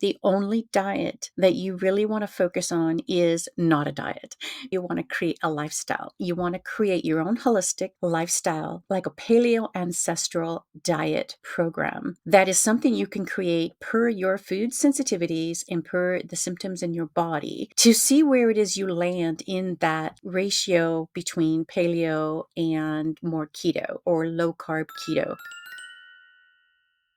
The only diet that you really want to focus on is not a diet. You want to create a lifestyle. You want to create your own holistic lifestyle, like a paleo ancestral diet program. That is something you can create per your food sensitivities and per the symptoms in your body to see where it is you land in that ratio between paleo and more keto or low carb keto.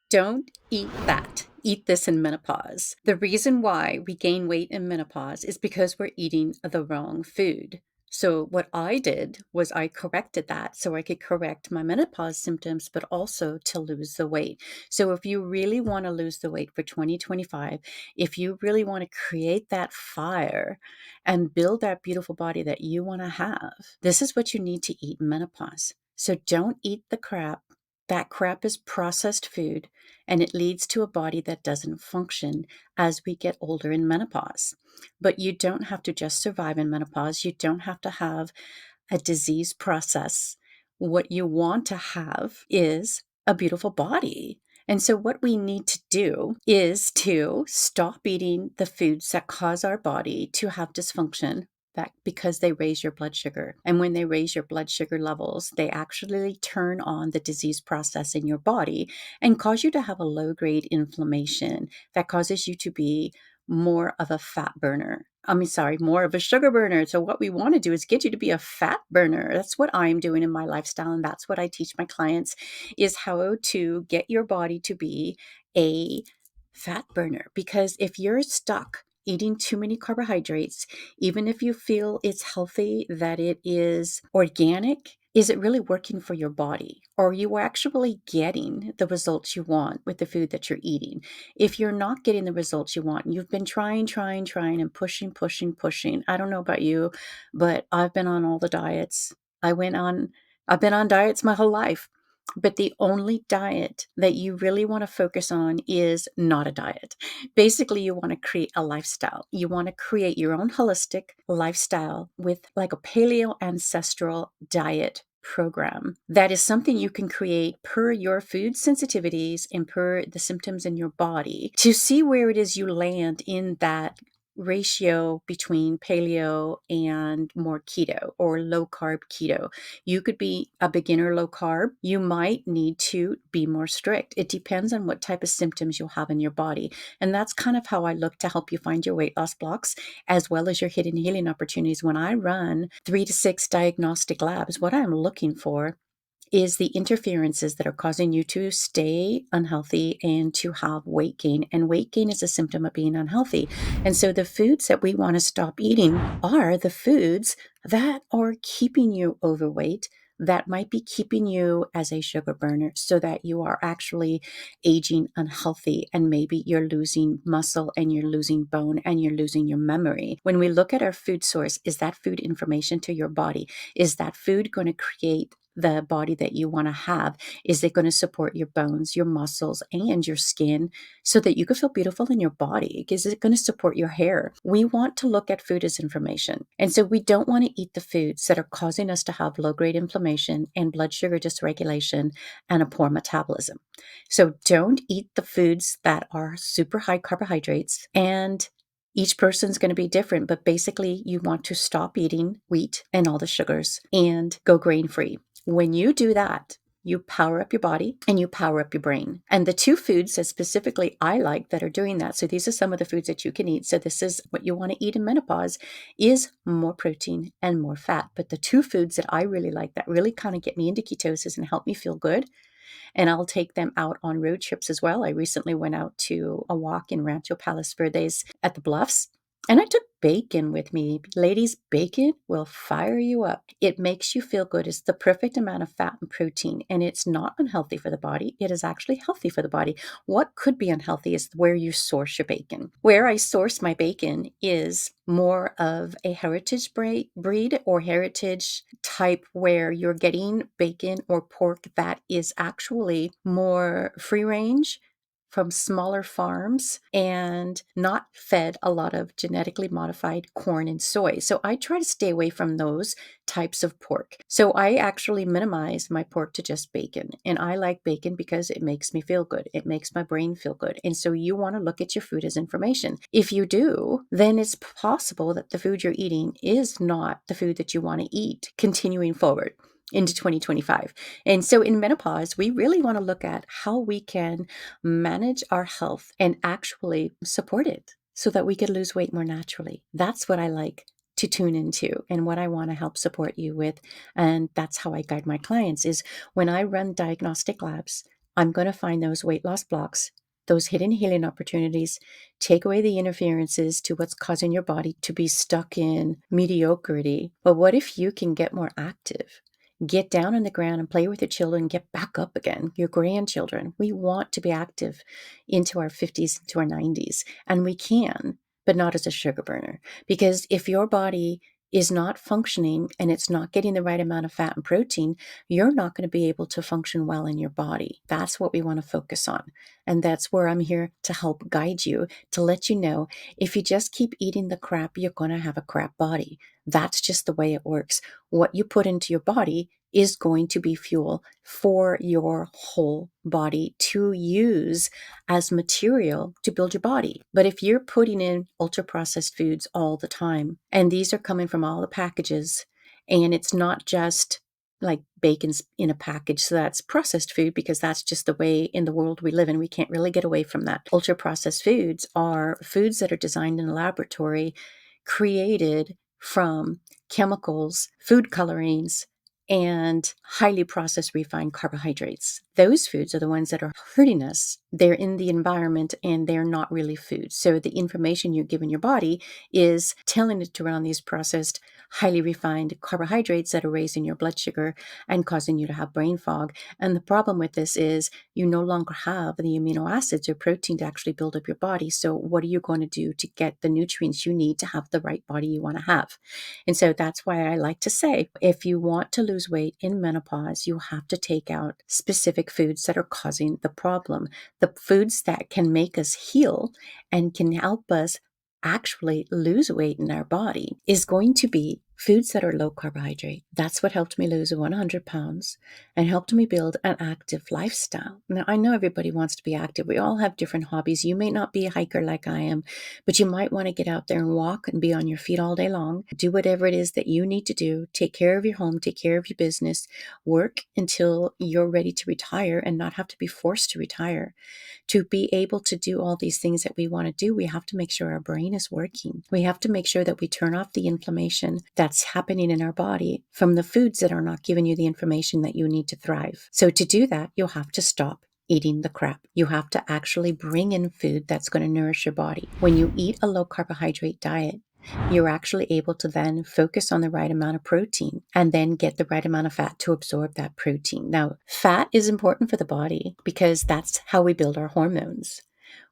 Don't eat that. Eat this in menopause. The reason why we gain weight in menopause is because we're eating the wrong food. So, what I did was I corrected that so I could correct my menopause symptoms, but also to lose the weight. So, if you really want to lose the weight for 2025, if you really want to create that fire and build that beautiful body that you want to have, this is what you need to eat in menopause. So, don't eat the crap. That crap is processed food, and it leads to a body that doesn't function as we get older in menopause. But you don't have to just survive in menopause. You don't have to have a disease process. What you want to have is a beautiful body. And so, what we need to do is to stop eating the foods that cause our body to have dysfunction. Because they raise your blood sugar. And when they raise your blood sugar levels, they actually turn on the disease process in your body and cause you to have a low grade inflammation that causes you to be more of a fat burner. More of a sugar burner. So, what we want to do is get you to be a fat burner. That's what I'm doing in my lifestyle. And that's what I teach my clients is how to get your body to be a fat burner. Because if you're stuck eating too many carbohydrates, even if you feel it's healthy, that it is organic, is it really working for your body? Or are you actually getting the results you want with the food that you're eating? If you're not getting the results you want, and you've been trying, and pushing. I don't know about you, but I've been on all the diets. I've been on diets my whole life. But the only diet that you really want to focus on is not a diet. Basically, you want to create a lifestyle. You want to create your own holistic lifestyle with like a paleo ancestral diet program. That is something you can create per your food sensitivities and per the symptoms in your body to see where it is you land in that ratio between paleo and more keto or low carb keto. You could be a beginner low carb. You might need to be more strict. It depends on what type of symptoms you'll have in your body. And that's kind of how I look to help you find your weight loss blocks as well as your hidden healing opportunities. When I run 3 to 6 diagnostic labs, what I'm looking for is the interferences that are causing you to stay unhealthy and to have weight gain. And weight gain is a symptom of being unhealthy. And so the foods that we want to stop eating are the foods that are keeping you overweight, that might be keeping you as a sugar burner so that you are actually aging unhealthy and maybe you're losing muscle and you're losing bone and you're losing your memory. When we look at our food source, is that food information to your body? Is that food going to create the body that you want to have? Is it going to support your bones, your muscles, and your skin so that you can feel beautiful in your body? Is it going to support your hair? We want to look at food as information. And so we don't want to eat the foods that are causing us to have low-grade inflammation and blood sugar dysregulation and a poor metabolism. So don't eat the foods that are super high carbohydrates, and each person's going to be different, but basically you want to stop eating wheat and all the sugars and go grain-free. When you do that, you power up your body and you power up your brain. And the two foods that specifically I like that are doing that, so these are some of the foods that you can eat. So this is what you want to eat in menopause, is more protein and more fat. But the two foods that I really like that really kind of get me into ketosis and help me feel good, and I'll take them out on road trips as well. I recently went out to a walk in Rancho Palos Verdes at the Bluffs, and I took bacon with me. Ladies, bacon will fire you up. It makes you feel good. It's the perfect amount of fat and protein, and it's not unhealthy for the body. It is actually healthy for the body. What could be unhealthy is where you source your bacon. Where I source my bacon is more of a heritage breed or heritage type, where you're getting bacon or pork that is actually more free range, from smaller farms and not fed a lot of genetically modified corn and soy. So I try to stay away from those types of pork. So I actually minimize my pork to just bacon. And I like bacon because it makes me feel good. It makes my brain feel good. And so you want to look at your food as information. If you do, then it's possible that the food you're eating is not the food that you want to eat continuing forward into 2025. And so in menopause, we really want to look at how we can manage our health and actually support it so that we could lose weight more naturally. That's what I like to tune into and what I want to help support you with. And that's how I guide my clients is when I run diagnostic labs, I'm going to find those weight loss blocks, those hidden healing opportunities, take away the interferences to what's causing your body to be stuck in mediocrity. But what if you can get more active? Get down on the ground and play with your children, get back up again, your grandchildren. We want to be active into our 50s, into our 90s, and we can, but not as a sugar burner. Because if your body is not functioning and it's not getting the right amount of fat and protein, you're not going to be able to function well in your body. That's what we want to focus on. And that's where I'm here to help guide you, to let you know if you just keep eating the crap, you're going to have a crap body. That's just the way it works. What you put into your body is going to be fuel for your whole body to use as material to build your body. But if you're putting in ultra processed foods all the time, and these are coming from all the packages, and it's not just like bacon's in a package, so that's processed food because that's just the way in the world we live in. We can't really get away from that. Ultra processed foods are foods that are designed in a laboratory, created from chemicals, food colorings, and highly processed refined carbohydrates. Those foods are the ones that are hurting us. They're in the environment and they're not really food. So the information you're giving your body is telling it to run on these processed, highly refined carbohydrates that are raising your blood sugar and causing you to have brain fog. And the problem with this is you no longer have the amino acids or protein to actually build up your body. So what are you going to do to get the nutrients you need to have the right body you want to have? And so that's why I like to say, if you want to lose weight in menopause, you have to take out specific foods that are causing the problem. The foods that can make us heal and can help us actually lose weight in our body is going to be foods that are low carbohydrate. That's what helped me lose 100 pounds and helped me build an active lifestyle. Now, I know everybody wants to be active. We all have different hobbies. You may not be a hiker like I am, but you might want to get out there and walk and be on your feet all day long. Do whatever it is that you need to do. Take care of your home, take care of your business, work until you're ready to retire and not have to be forced to retire. To be able to do all these things that we want to do, we have to make sure our brain is working. We have to make sure that we turn off the inflammation that's happening in our body from the foods that are not giving you the information that you need to thrive. So to do that, you'll have to stop eating the crap. You have to actually bring in food that's going to nourish your body. When you eat a low carbohydrate diet, you're actually able to then focus on the right amount of protein and then get the right amount of fat to absorb that protein. Now, fat is important for the body because that's how we build our hormones.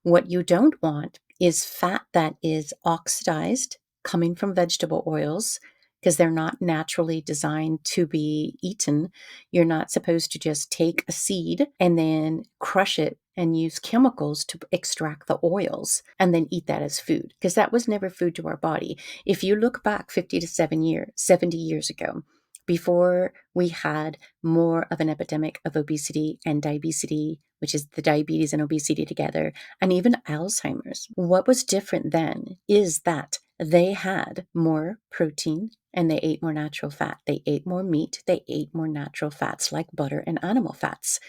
What you don't want is fat that is oxidized, coming from vegetable oils, because they're not naturally designed to be eaten. You're not supposed to just take a seed and then crush it and use chemicals to extract the oils and then eat that as food, because that was never food to our body. If you look back 50 to 70 years ago, before we had more of an epidemic of obesity and diabetes, which is the diabetes and obesity together, and even Alzheimer's. What was different then is that they had more protein and they ate more natural fat. They ate more meat. They ate more natural fats like butter and animal fats.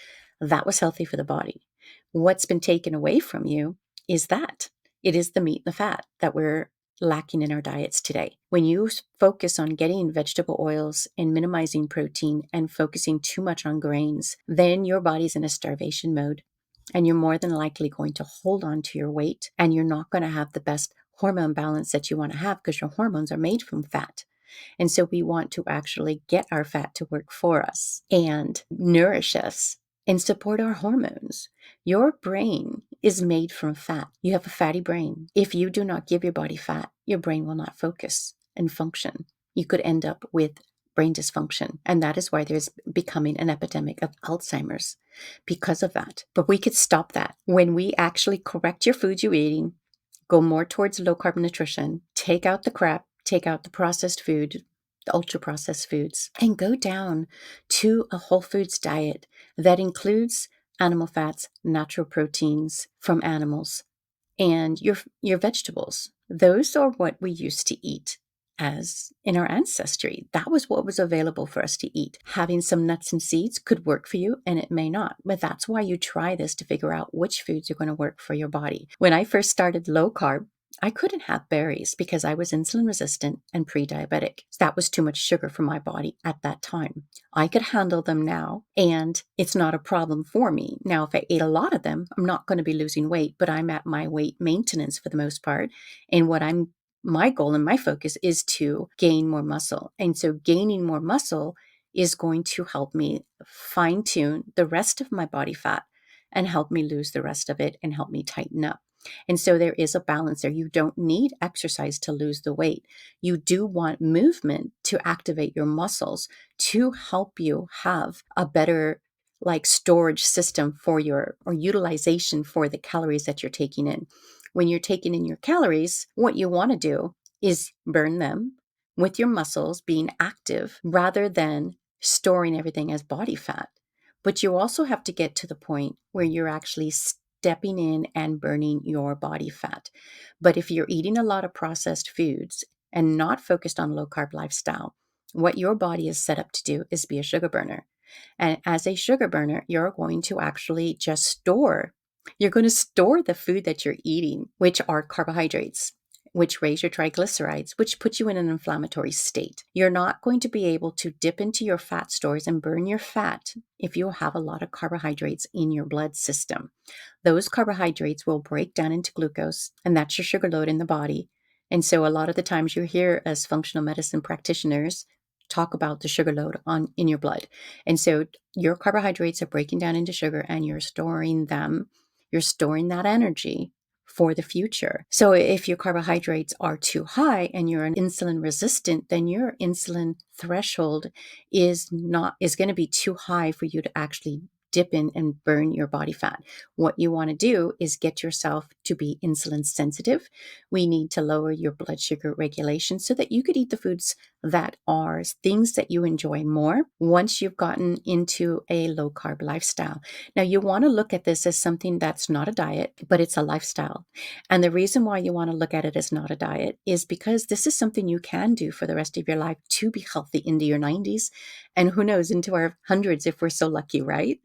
That was healthy for the body. What's been taken away from you is that it is the meat and the fat that we're lacking in our diets today. When you focus on getting vegetable oils and minimizing protein and focusing too much on grains, then your body's in a starvation mode and you're more than likely going to hold on to your weight and you're not going to have the best hormone balance that you want to have because your hormones are made from fat. And so we want to actually get our fat to work for us and nourish us and support our hormones. Your brain is made from fat. You have a fatty brain. If you do not give your body fat, your brain will not focus and function. You could end up with brain dysfunction. And that is why there's becoming an epidemic of Alzheimer's because of that. But we could stop that when we actually correct your foods you're eating, go more towards low carb nutrition, take out the crap, take out the processed food, the ultra processed foods, and go down to a whole foods diet that includes animal fats, natural proteins from animals, and your vegetables. Those are what we used to eat as in our ancestry. That was what was available for us to eat. Having some nuts and seeds could work for you and it may not, but that's why you try this to figure out which foods are going to work for your body. When I first started low carb, I couldn't have berries because I was insulin resistant and pre-diabetic. That was too much sugar for my body at that time. I could handle them now and it's not a problem for me. Now, if I ate a lot of them, I'm not going to be losing weight, but I'm at my weight maintenance for the most part. And my goal and my focus is to gain more muscle. And so gaining more muscle is going to help me fine tune the rest of my body fat and help me lose the rest of it and help me tighten up. And so there is a balance there. You don't need exercise to lose the weight. You do want movement to activate your muscles to help you have a better storage system for or utilization for the calories that you're taking in. When you're taking in your calories, what you want to do is burn them with your muscles being active rather than storing everything as body fat. But you also have to get to the point where you're actually stepping in and burning your body fat. But if you're eating a lot of processed foods and not focused on low carb lifestyle, what your body is set up to do is be a sugar burner. And as a sugar burner, you're going to actually just you're going to store the food that you're eating, which are carbohydrates, which raise your triglycerides, which put you in an inflammatory state. You're not going to be able to dip into your fat stores and burn your fat if you have a lot of carbohydrates in your blood system. Those carbohydrates will break down into glucose, and that's your sugar load in the body. And so a lot of the times you hear as functional medicine practitioners talk about the sugar load in your blood. And so your carbohydrates are breaking down into sugar and you're storing them. You're storing that energy for the future. So if your carbohydrates are too high and you're an insulin resistant, then your insulin threshold is going to be too high for you to actually dip in and burn your body fat. What you want to do is get yourself to be insulin sensitive. We need to lower your blood sugar regulation so that you could eat the foods that are things that you enjoy more once you've gotten into a low carb lifestyle. Now, you want to look at this as something that's not a diet, but it's a lifestyle. And the reason why you want to look at it as not a diet is because this is something you can do for the rest of your life to be healthy into your 90s. And who knows, into our hundreds if we're so lucky, right?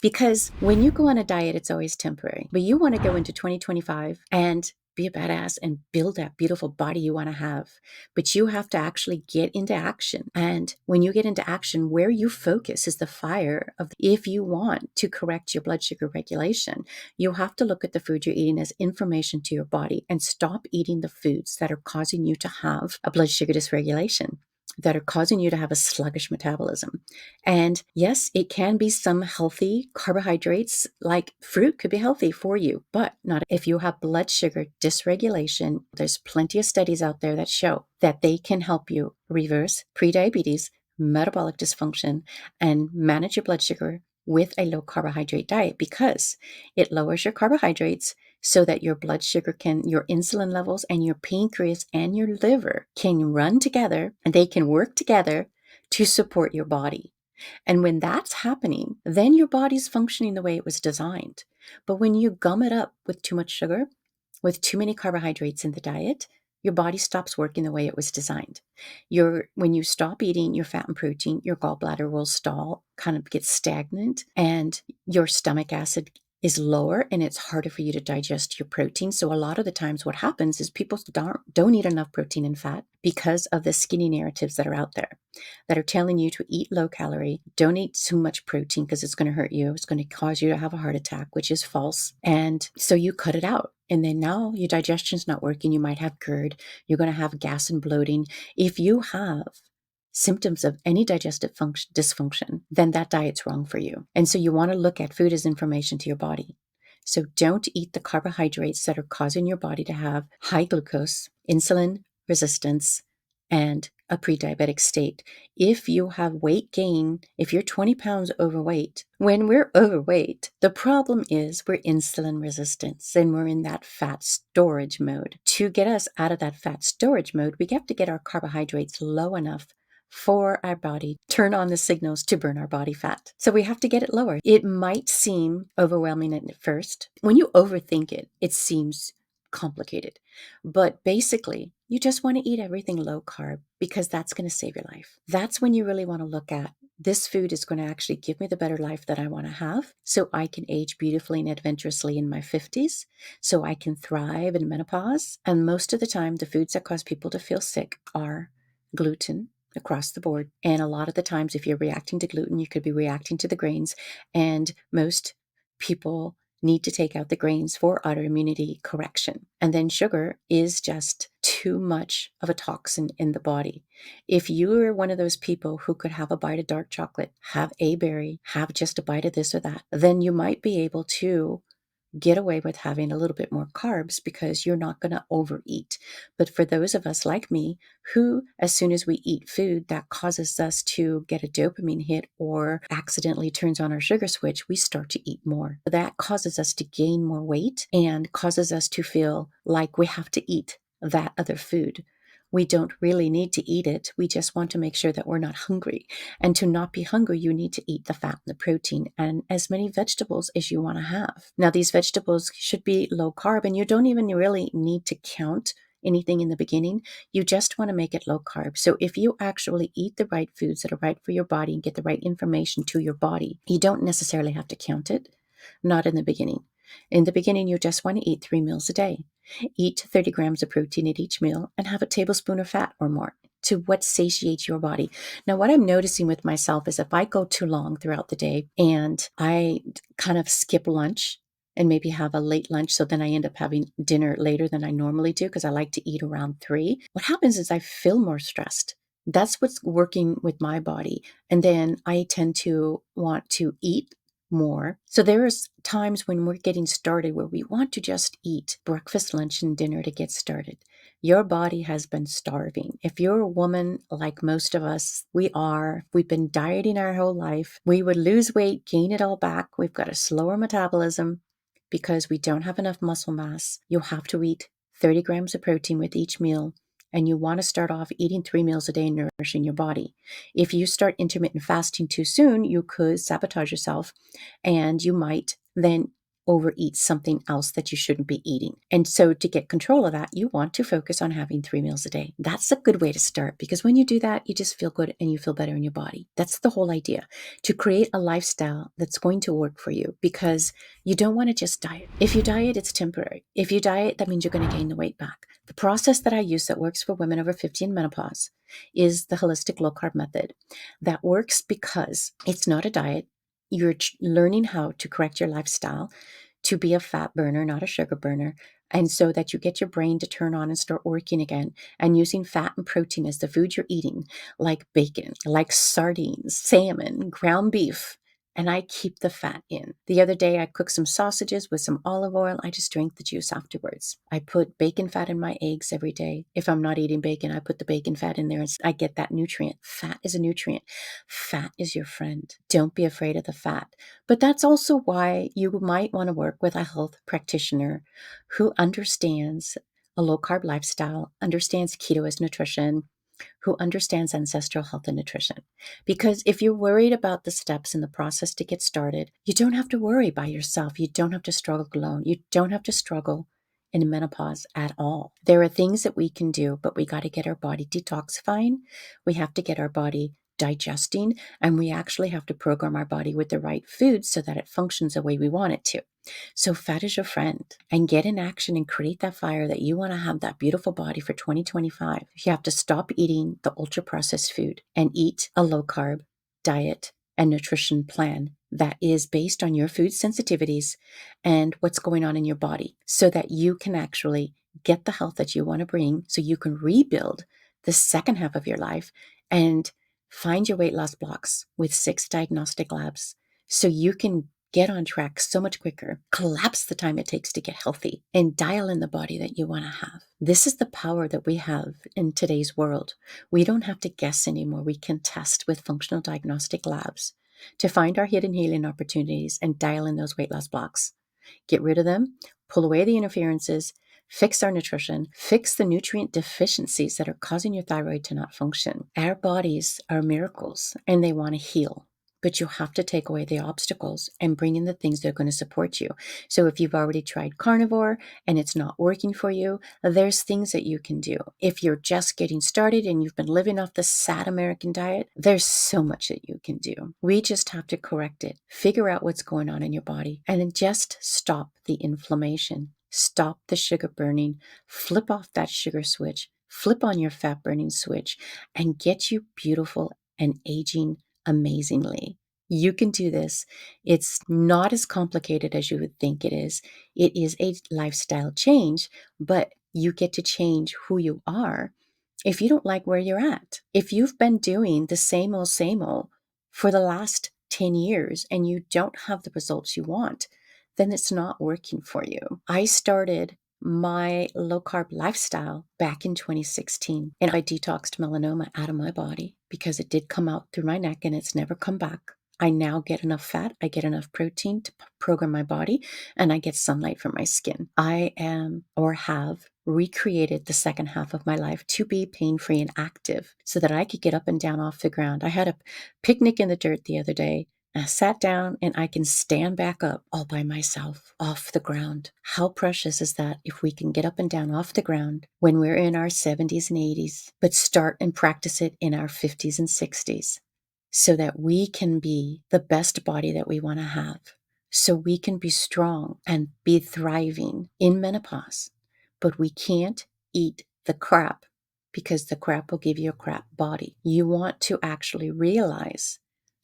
Because when you go on a diet, it's always temporary. But you want to go into 2025 and be a badass and build that beautiful body you want to have. But you have to actually get into action. And when you get into action, where you focus is the fire of if you want to correct your blood sugar regulation, you have to look at the food you're eating as information to your body and stop eating the foods that are causing you to have a blood sugar dysregulation, that are causing you to have a sluggish metabolism. And yes, it can be some healthy carbohydrates, like fruit could be healthy for you, but not if you have blood sugar dysregulation. There's plenty of studies out there that show that they can help you reverse prediabetes, metabolic dysfunction, and manage your blood sugar with a low carbohydrate diet because it lowers your carbohydrates so that your blood sugar your insulin levels and your pancreas and your liver can run together and they can work together to support your body. And when that's happening, then your body's functioning the way it was designed. But when you gum it up with too much sugar, with too many carbohydrates in the diet, your body stops working the way it was designed. When you stop eating your fat and protein, your gallbladder will stall, kind of get stagnant, and your stomach acid is lower and it's harder for you to digest your protein. So a lot of the times what happens is people don't eat enough protein and fat because of the skinny narratives that are out there that are telling you to eat low calorie, don't eat too much protein because it's going to hurt you. It's going to cause you to have a heart attack, which is false. And so you cut it out. And then now your digestion's not working. You might have GERD. You're going to have gas and bloating. If you have symptoms of any digestive dysfunction, then that diet's wrong for you. And so you want to look at food as information to your body. So don't eat the carbohydrates that are causing your body to have high glucose, insulin resistance, and a pre-diabetic state. If you have weight gain, if you're 20 pounds overweight, when we're overweight, the problem is we're insulin resistant and we're in that fat storage mode. To get us out of that fat storage mode, we have to get our carbohydrates low enough for our body turn on the signals to burn our body fat. So we have to get it lower. It might seem overwhelming at first. When you overthink it, it seems complicated. But basically, you just want to eat everything low carb because that's going to save your life. That's when you really want to look at this food is going to actually give me the better life that I want to have so I can age beautifully and adventurously in my 50s, so I can thrive in menopause. And most of the time, the foods that cause people to feel sick are gluten across the board. And a lot of the times, if you're reacting to gluten, you could be reacting to the grains. And most people need to take out the grains for autoimmunity correction. And then sugar is just too much of a toxin in the body. If you are one of those people who could have a bite of dark chocolate, have a berry, have just a bite of this or that, then you might be able to get away with having a little bit more carbs because you're not going to overeat. But for those of us like me, who, as soon as we eat food that causes us to get a dopamine hit or accidentally turns on our sugar switch, we start to eat more. That causes us to gain more weight and causes us to feel like we have to eat that other food. We don't really need to eat it. We just want to make sure that we're not hungry. And to not be hungry, you need to eat the fat and the protein and as many vegetables as you want to have. Now, these vegetables should be low carb, and you don't even really need to count anything in the beginning. You just want to make it low carb. So if you actually eat the right foods that are right for your body and get the right information to your body, you don't necessarily have to count it. Not in the beginning. In the beginning, you just want to eat 3 meals a day. Eat 30 grams of protein at each meal and have a tablespoon of fat or more to what satiates your body. Now, what I'm noticing with myself is if I go too long throughout the day and I kind of skip lunch and maybe have a late lunch, so then I end up having dinner later than I normally do because I like to eat around 3, what happens is I feel more stressed. That's what's working with my body. And then I tend to want to eat more. So there's times when we're getting started where we want to just eat breakfast, lunch, and dinner to get started. Your body has been starving. If you're a woman like most of us, we've been dieting our whole life. We would lose weight, gain it all back. We've got a slower metabolism because we don't have enough muscle mass. You'll have to eat 30 grams of protein with each meal. And you want to start off eating 3 meals a day and nourishing your body. If you start intermittent fasting too soon, you could sabotage yourself and you might then overeat something else that you shouldn't be eating. And so to get control of that, you want to focus on having 3 meals a day. That's a good way to start because when you do that, you just feel good and you feel better in your body. That's the whole idea, to create a lifestyle that's going to work for you because you don't want to just diet. If you diet, it's temporary. If you diet, that means you're going to gain the weight back. The process that I use that works for women over 50 in menopause is the Holistic Low Carb Method. That works because it's not a diet. You're learning how to correct your lifestyle to be a fat burner, not a sugar burner, and so that you get your brain to turn on and start working again and using fat and protein as the food you're eating, like bacon, like sardines, salmon, ground beef. And I keep the fat in. The other day, I cooked some sausages with some olive oil. I just drank the juice afterwards. I put bacon fat in my eggs every day. If I'm not eating bacon, I put the bacon fat in there and I get that nutrient. Fat is a nutrient. Fat is your friend. Don't be afraid of the fat. But that's also why you might want to work with a health practitioner who understands a low carb lifestyle, understands keto as nutrition, who understands ancestral health and nutrition. Because if you're worried about the steps in the process to get started, you don't have to worry by yourself. You don't have to struggle alone. You don't have to struggle in menopause at all. There are things that we can do, but we got to get our body detoxifying. We have to get our body digesting, and we actually have to program our body with the right foods so that it functions the way we want it to. So fat is your friend, and get in action and create that fire that you want to have that beautiful body for 2025. You have to stop eating the ultra processed food and eat a low carb diet and nutrition plan that is based on your food sensitivities and what's going on in your body so that you can actually get the health that you want to bring so you can rebuild the second half of your life and find your weight loss blocks with 6 diagnostic labs so you can get on track so much quicker, collapse the time it takes to get healthy, and dial in the body that you want to have. This is the power that we have in today's world. We don't have to guess anymore. We can test with functional diagnostic labs to find our hidden healing opportunities and dial in those weight loss blocks. Get rid of them, pull away the interferences, fix our nutrition, fix the nutrient deficiencies that are causing your thyroid to not function. Our bodies are miracles and they want to heal. But you have to take away the obstacles and bring in the things that are going to support you. So if you've already tried carnivore and it's not working for you, there's things that you can do. If you're just getting started and you've been living off the sad American diet, there's so much that you can do. We just have to correct it, figure out what's going on in your body, and then just stop the inflammation, stop the sugar burning, flip off that sugar switch, flip on your fat burning switch, and get you beautiful and aging amazingly. You can do this. It's not as complicated as you would think it is. It is a lifestyle change, but you get to change who you are if you don't like where you're at. If you've been doing the same old for the last 10 years and you don't have the results you want, then it's not working for you. I started my low carb lifestyle back in 2016 and I detoxed melanoma out of my body because it did come out through my neck and it's never come back. I now get enough fat, I get enough protein to program my body, and I get sunlight from my skin. I am or have recreated the second half of my life to be pain-free and active so that I could get up and down off the ground. I had a picnic in the dirt the other day. I sat down and I can stand back up all by myself off the ground. How precious is that if we can get up and down off the ground when we're in our 70s and 80s, but start and practice it in our 50s and 60s so that we can be the best body that we want to have, so we can be strong and be thriving in menopause. But we can't eat the crap because the crap will give you a crap body. You want to actually realize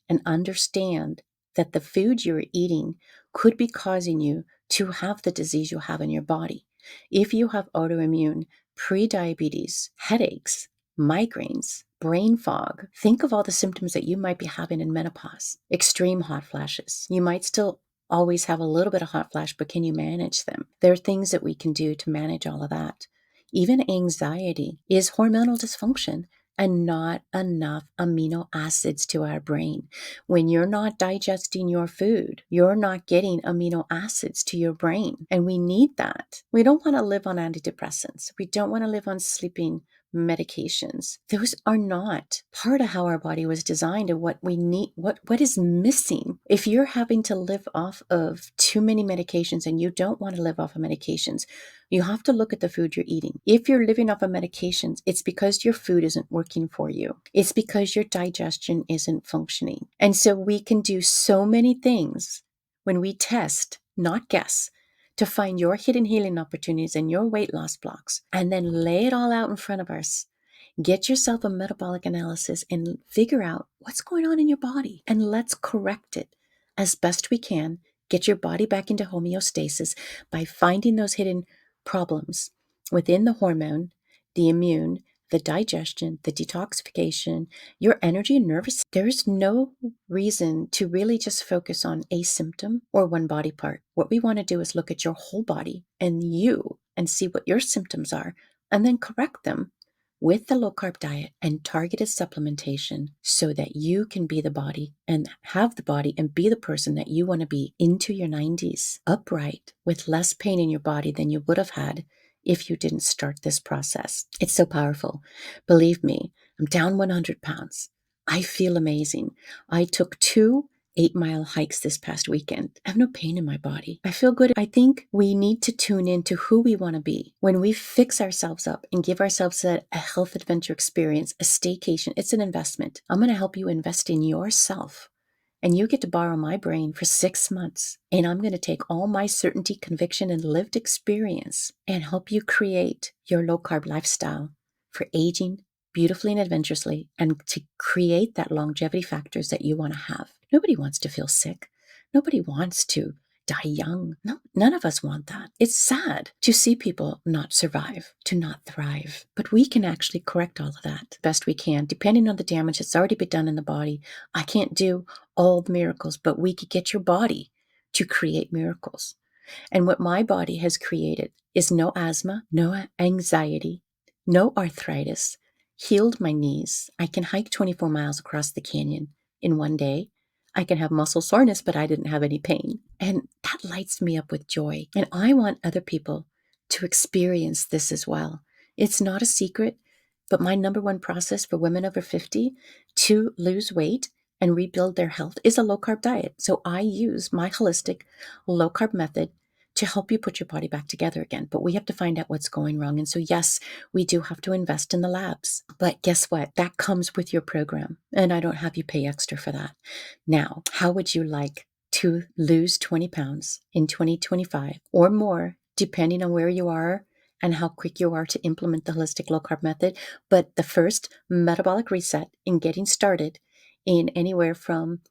and understand that the food you're eating could be causing you to have the disease you have in your body. If you have autoimmune, prediabetes, headaches, migraines, brain fog, think of all the symptoms that you might be having in menopause. Extreme hot flashes. You might still always have a little bit of hot flash, but can you manage them? There are things that we can do to manage all of that. Even anxiety is hormonal dysfunction and not enough amino acids to our brain. When you're not digesting your food, you're not getting amino acids to your brain. And we need that. We don't want to live on antidepressants. We don't want to live on sleeping medications. Those are not part of how our body was designed and what we need, what is missing. If you're having to live off of too many medications and you don't want to live off of medications, you have to look at the food you're eating. If you're living off of medications, it's because your food isn't working for you. It's because your digestion isn't functioning. And so we can do so many things when we test, not guess, to find your hidden healing opportunities and your weight loss blocks, and then lay it all out in front of us. Get yourself a metabolic analysis and figure out what's going on in your body, and let's correct it as best we can. Get your body back into homeostasis by finding those hidden problems within the hormone, the immune, the digestion, the detoxification, your energy and nervous. There's no reason to really just focus on a symptom or one body part. What we want to do is look at your whole body and you and see what your symptoms are and then correct them with the low carb diet and targeted supplementation so that you can be the body and have the body and be the person that you want to be into your 90s, upright, with less pain in your body than you would have had if you didn't start this process. It's so powerful. Believe me, I'm down 100 pounds. I feel amazing. I took 2 8-mile hikes this past weekend. I have no pain in my body. I feel good. I think we need to tune into who we want to be. When we fix ourselves up and give ourselves a health adventure experience, a staycation, it's an investment. I'm going to help you invest in yourself. And you get to borrow my brain for 6 months. And I'm going to take all my certainty, conviction, and lived experience and help you create your low carb lifestyle for aging beautifully and adventurously, and to create that longevity factors that you want to have. Nobody wants to feel sick. Nobody wants to die young. No, none of us want that. It's sad to see people not survive, to not thrive. But we can actually correct all of that best we can, depending on the damage that's already been done in the body. I can't do all the miracles, but we could get your body to create miracles. And what my body has created is no asthma, no anxiety, no arthritis, healed my knees. I can hike 24 miles across the canyon in one day. I can have muscle soreness, but I didn't have any pain. And that lights me up with joy. And I want other people to experience this as well. It's not a secret, but my number one process for women over 50 to lose weight and rebuild their health is a low carb diet. So I use my holistic low carb method to help you put your body back together again. But we have to find out what's going wrong. And so, yes, we do have to invest in the labs. But guess what? That comes with your program. And I don't have you pay extra for that. Now, how would you like to lose 20 pounds in 2025 or more, depending on where you are and how quick you are to implement the holistic low carb method? But the first metabolic reset in getting started in anywhere from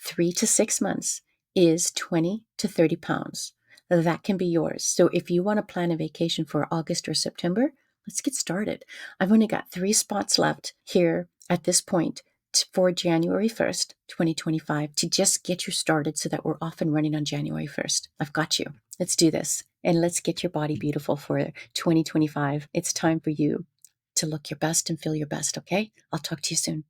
3 to 6 months is 20 to 30 pounds. That can be yours. So if you want to plan a vacation for August or September, let's get started. I've only got 3 spots left here at this point for January 1st, 2025, to just get you started so that we're off and running on January 1st. I've got you. Let's do this. And let's get your body beautiful for 2025. It's time for you to look your best and feel your best, okay? I'll talk to you soon.